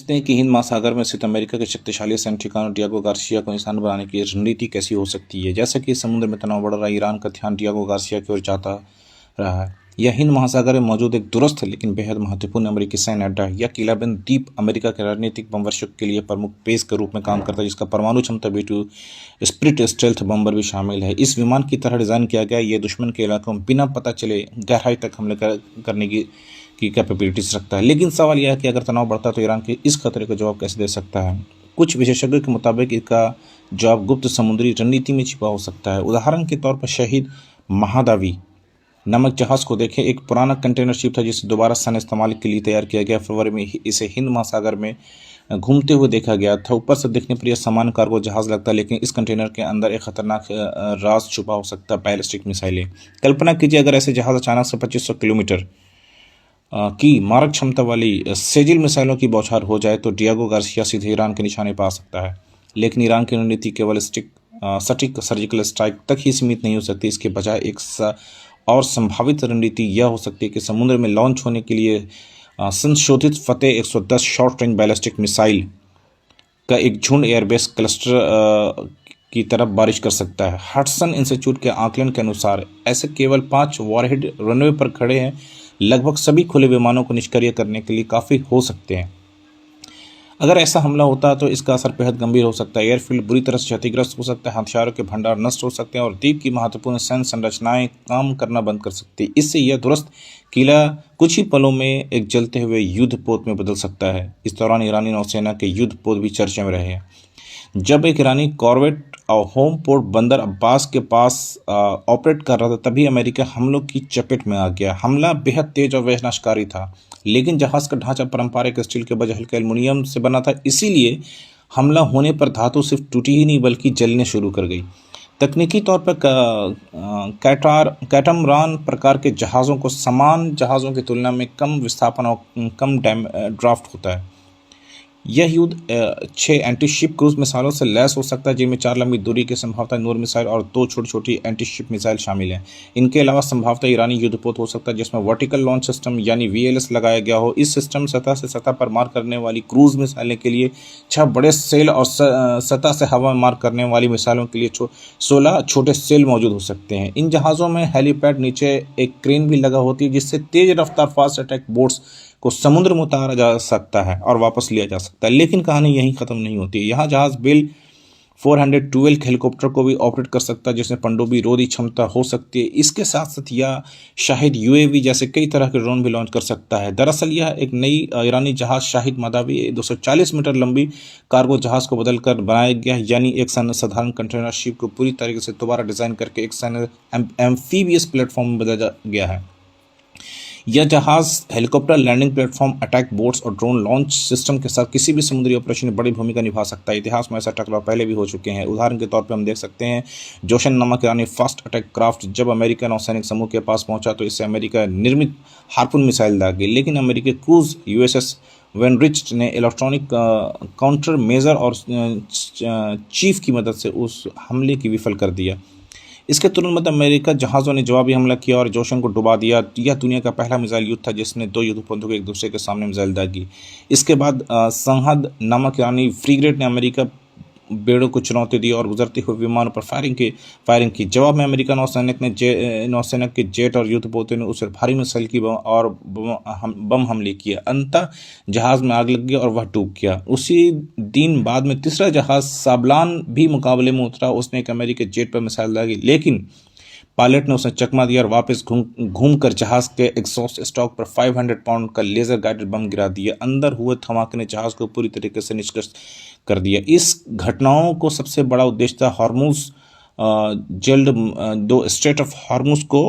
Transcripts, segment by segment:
समझते हैं कि हिंद महासागर में स्थित अमेरिका के शक्तिशाली सैन्य ठिकाना डियागो गार्सिया को निशाना बनाने की रणनीति कैसी हो सकती है। जैसा कि समुद्र में तनाव बढ़ रहा है, ईरान का ध्यान डियागो गार्सिया की ओर जाता रहा है। यह हिंद महासागर में मौजूद एक दूरस्थ लेकिन बेहद महत्वपूर्ण अमेरिकी सैन्य अड्डा है। यह किलाबंद द्वीप अमेरिका के रणनीतिक बमवर्षों के लिए प्रमुख बेस के रूप में काम करता है, जिसका परमाणु क्षमता B-2 स्प्लिट स्टेल्थ बम्बर भी शामिल है। इस विमान की तरह डिजाइन किया गया, यह दुश्मन के इलाकों में बिना पता चले गहराई तक हमले करने की कैपेबिलिटीज रखता है। लेकिन सवाल यह है कि अगर तनाव बढ़ता है तो ईरान के इस खतरे का जवाब कैसे दे सकता है। कुछ विशेषज्ञों के मुताबिक इसका जवाब गुप्त समुद्री रणनीति में छिपा हो सकता है। उदाहरण के तौर पर शहीद महादावी नामक जहाज को देखें। एक पुराना कंटेनर शिप था जिसे दोबारा सैन्य इस्तेमाल के लिए तैयार किया गया। फरवरी में इसे हिंद महासागर में घूमते हुए देखा गया था। ऊपर से देखने पर यह सामान्य कार्गो जहाज लगता है, लेकिन इस कंटेनर के अंदर एक खतरनाक राज छुपा हो सकता है, बैलिस्टिक मिसाइलें। कल्पना कीजिए अगर ऐसे जहाज अचानक से 2500 किलोमीटर की मारक क्षमता वाली सेजिल मिसाइलों की बौछार हो जाए तो डियागो गार्सिया सीधे ईरान के निशाने पर आ सकता है। लेकिन ईरान की रणनीति केवल सटीक सर्जिकल स्ट्राइक तक ही सीमित नहीं हो सकती। इसके बजाय एक और संभावित रणनीति यह हो सकती है कि समुद्र में लॉन्च होने के लिए संशोधित फतेह 110 शॉर्ट रेंज बैलिस्टिक मिसाइल का एक झुंड एयरबेस क्लस्टर की तरफ बारिश कर सकता है। हडसन इंस्टीट्यूट के आकलन के अनुसार ऐसे केवल 5 वॉरहेड रनवे पर खड़े हैं, लगभग सभी खुले विमानों को निष्क्रिय करने के लिए काफ़ी हो सकते हैं। अगर ऐसा हमला होता है तो इसका असर बेहद गंभीर हो सकता है। एयरफील्ड बुरी तरह से क्षतिग्रस्त हो सकता है, हथियारों के भंडार नष्ट हो सकते हैं और द्वीप की महत्वपूर्ण सैन्य संरचनाएं काम करना बंद कर सकती है। इससे यह दूरस्थ किला कुछ ही पलों में एक जलते हुए युद्धपोत में बदल सकता है। इस दौरान ईरानी नौसेना के युद्धपोत भी चर्चा में रहे हैं। जब एक ईरानी कॉर्वेट होम पोर्ट बंदर अब्बास के पास ऑपरेट कर रहा था, तभी अमेरिका हमलों की चपेट में आ गया। हमला बेहद तेज और विनाशकारी था, लेकिन जहाज का ढांचा पारंपरिक स्टील के बजाय हल्के एल्युमिनियम से बना था। इसीलिए हमला होने पर धातु सिर्फ टूटी ही नहीं बल्कि जलने शुरू कर गई। तकनीकी तौर पर कैटमरान प्रकार के जहाज़ों को समान जहाज़ों की तुलना में कम विस्थापन और कम ड्राफ्ट होता है। यह युद्ध 6 एंटी शिप क्रूज मिसाइलों से लैस हो सकता है, जिनमें 4 लंबी दूरी की संभवतः नूर मिसाइल और 2 छोटी छोटी एंटी शिप मिसाइल शामिल हैं। इनके अलावा संभवतः ईरानी युद्धपोत हो सकता है जिसमें वर्टिकल लॉन्च सिस्टम यानी VLS लगाया गया हो। इस सिस्टम सतह से सतह पर मार करने वाली क्रूज मिसाइलें के लिए 6 बड़े सेल और सतह से हवा में मार करने वाली मिसाइलों के लिए 16 छोटे सेल मौजूद हो सकते हैं। इन जहाज़ों में हेलीपैड नीचे एक क्रेन भी लगा होती है, जिससे तेज रफ्तार फास्ट अटैक बोट्स को समुद्र में उतारा जा सकता है और वापस लिया जा सकता है। लेकिन कहानी यहीं ख़त्म नहीं होती। यहाँ जहाज़ बेल 412 हेलीकॉप्टर को भी ऑपरेट कर सकता है, जिसमें पनडुब्बी रोधी क्षमता हो सकती है। इसके साथ साथ यह शाहिद UAV जैसे कई तरह के ड्रोन भी लॉन्च कर सकता है। दरअसल यह एक नई ईरानी जहाज़ शाहिद मदावी 240 मीटर लंबी कार्गो जहाज़ को बदलकर बनाया गया, यानी एक साधारण कंटेनर शिप को पूरी तरीके से दोबारा डिज़ाइन करके एक सैन्य एम्फीबियस प्लेटफॉर्म में बदला गया है। यह जहाज helicopter landing platform, attack boats और ड्रोन लॉन्च सिस्टम के साथ किसी भी समुद्री ऑपरेशन में बड़ी भूमिका निभा सकता है। इतिहास में ऐसा टकराव पहले भी हो चुके हैं। उदाहरण के तौर पर हम देख सकते हैं जोशन नामक ईरानी फास्ट अटैक क्राफ्ट जब अमेरिका नौसैनिक समूह के पास पहुंचा तो इससे अमेरिका निर्मित हार्पून मिसाइल दागी, लेकिन अमेरिकी क्रूज USS वेनरिच ने इलेक्ट्रॉनिक काउंटर मेजर और चीफ की मदद से उस हमले की विफल कर दिया। इसके तुरंत बाद अमेरिका जहाज़ों ने जवाबी हमला किया और जोशन को डुबा दिया। यह दुनिया का पहला मिसाइल युद्ध था जिसने 2 युद्धपोतों को एक दूसरे के सामने मिसाइल दागी। इसके बाद संहद नामक ईरानी फ्रीगेट ने अमेरिका बेड़ों को चुनौती दी और गुजरते हुए विमानों पर फायरिंग की। जवाब में अमेरिका नौसेना के जेट और युद्धपोतों ने उसे भारी मिसाइल की और बम हमले किए। अंततः जहाज़ में आग लग गई और वह डूब गया। उसी दिन बाद में तीसरा जहाज़ साबलान भी मुकाबले में उतरा। उसने एक अमेरिकी जेट पर मिसाइल दागी, लेकिन पायलट ने उसे चकमा दिया और वापस घूमकर जहाज के एग्जॉस्ट स्टॉक पर 500 पाउंड का लेजर गाइडेड बम गिरा दिया। अंदर हुए धमाके ने जहाज को पूरी तरीके से निष्क्रिय कर दिया। इस घटनाओं को सबसे बड़ा उद्देश्य था हॉर्मुज स्ट्रेट ऑफ हॉर्मुज को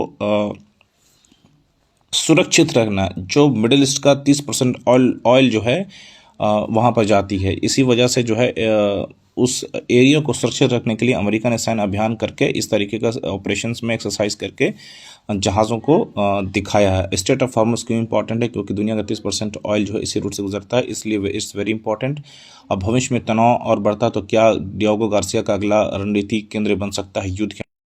सुरक्षित रखना, जो मिडिल ईस्ट का 30% ऑयल जो है वहाँ पर जाती है। इसी वजह से जो है उस एरिया को सुरक्षित रखने के लिए अमेरिका ने सैन्य अभियान करके इस तरीके का ऑपरेशंस में एक्सरसाइज करके जहाज़ों को दिखाया है। स्ट्रेट ऑफ हॉर्मुज क्यों इंपॉर्टेंट है? क्योंकि दुनिया का 30% ऑयल जो है इसी रूट से गुजरता है, इसलिए इट्स वेरी इंपॉर्टेंट। अब भविष्य में तनाव और बढ़ता तो क्या डियागो गार्सिया का अगला रणनीति केंद्र बन सकता है युद्ध के